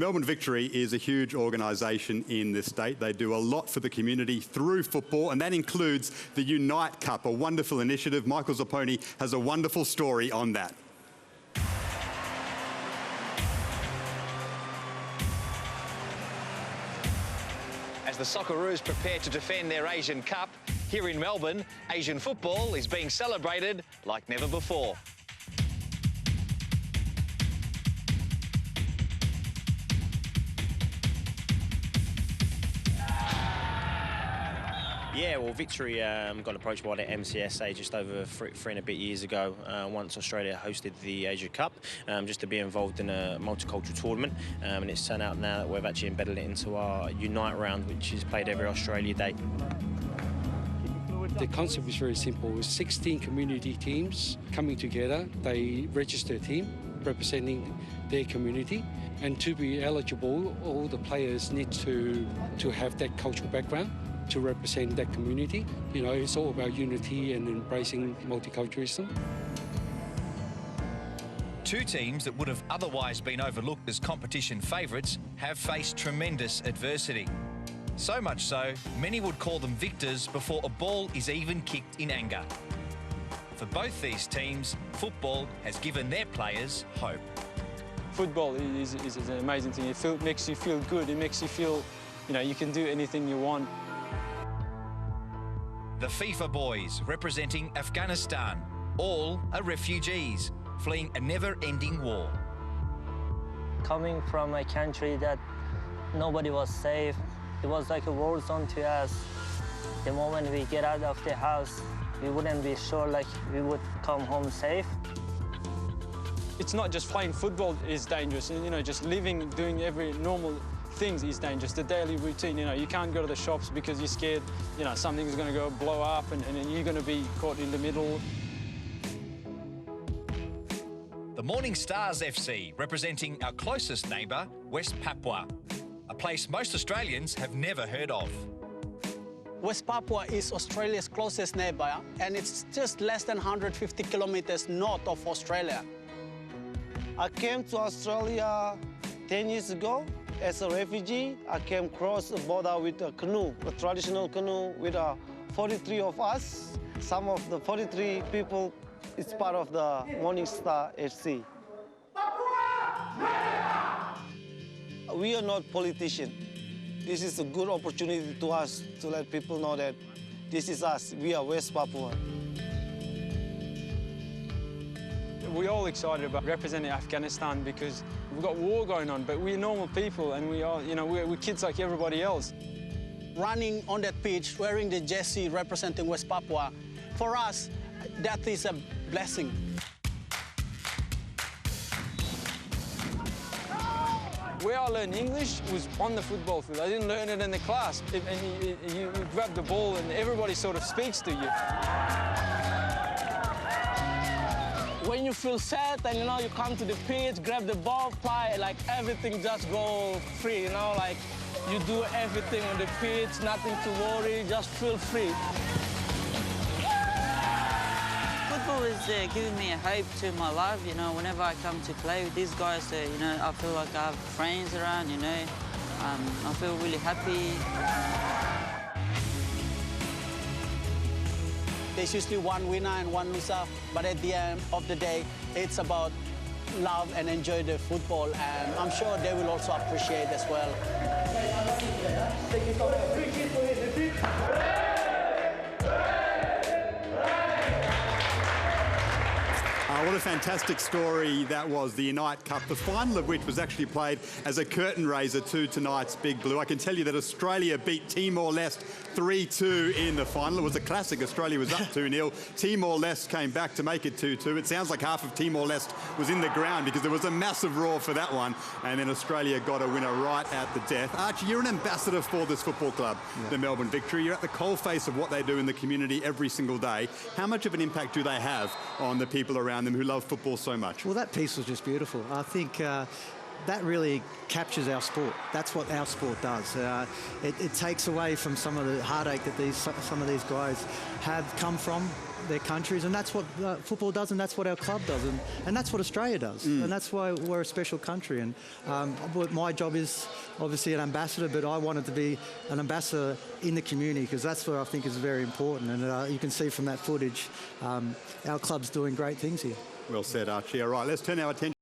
Melbourne Victory is a huge organisation in this state. They do a lot for the community through football, and that includes the U-Nite Cup, a wonderful initiative. Michael Zapponi has a wonderful story on that. As the Socceroos prepare to defend their Asian Cup, here in Melbourne, Asian football is being celebrated like never before. Yeah, well, Victory got approached by the MCSA just over three and a bit years ago, once Australia hosted the Asia Cup, just to be involved in a multicultural tournament. And it's turned out now that we've actually embedded it into our U-Nite round, which is played every Australia Day. The concept is very simple. It's 16 community teams coming together. They register a team representing their community. And to be eligible, all the players need to have that cultural background to represent that community. You know, it's all about unity and embracing multiculturalism. Two teams that would have otherwise been overlooked as competition favourites have faced tremendous adversity. So much so, many would call them victors before a ball is even kicked in anger. For both these teams, football has given their players hope. Football is an amazing thing. It makes you feel good. It makes you feel, you know, you can do anything you want. The FIFA boys, representing Afghanistan, all are refugees, fleeing a never-ending war. Coming from a country that nobody was safe, it was like a war zone to us. The moment we get out of the house, we wouldn't be sure like we would come home safe. It's not just playing football is dangerous, you know, just living, doing every normal things is dangerous. The daily routine, you know, you can't go to the shops because you're scared, you know, something's going to go blow up and you're going to be caught in the middle. The Morning Stars FC, representing our closest neighbour, West Papua, a place most Australians have never heard of. West Papua is Australia's closest neighbour, and it's just less than 150 kilometres north of Australia. I came to Australia 10 years ago. As a refugee, I came across the border with a canoe, a traditional canoe with 43 of us. Some of the 43 people is part of the Morning Star FC. We are not politicians. This is a good opportunity to us to let people know that this is us. We are West Papua. We're all excited about representing Afghanistan because we've got war going on, but we're normal people and we are, you know, we're kids like everybody else. Running on that pitch, wearing the jersey representing West Papua, for us, that is a blessing. Where I learned English was on the football field. I didn't learn it in the class. And you grab the ball and everybody sort of speaks to you. When you feel sad and, you know, you come to the pitch, grab the ball, play, like everything just go free, you know, like you do everything on the pitch, nothing to worry, just feel free. Football is giving me a hope to my life, you know, whenever I come to play with these guys, you know, I feel like I have friends around, you know, I feel really happy. There's usually one winner and one loser, but at the end of the day, it's about love and enjoy the football, and I'm sure they will also appreciate as well. What a fantastic story that was, the U-Nite Cup, the final of which was actually played as a curtain raiser to tonight's Big Blue. I can tell you that Australia beat Timor-Leste 3-2 in the final. It was a classic. Australia was up 2-0. Timor-Leste came back to make it 2-2. It sounds like half of Timor-Leste was in the ground because there was a massive roar for that one. And then Australia got a winner right at the death. Archie, you're an ambassador for this football club, the Melbourne Victory. You're at the coalface of what they do in the community every single day. How much of an impact do they have on the people around them who love football so much? Well, that piece was just beautiful. I think that really captures our sport. That's what our sport does. It takes away from some of the heartache that some of these guys have come from their countries, and that's what football does, and that's what our club does, and that's what Australia does, and that's why we're a special country. And my job is obviously an ambassador, but I wanted to be an ambassador in the community, because that's what I think is very important. And you can see from that footage, our club's doing great things here. Well said, Archie. All right, let's turn our attention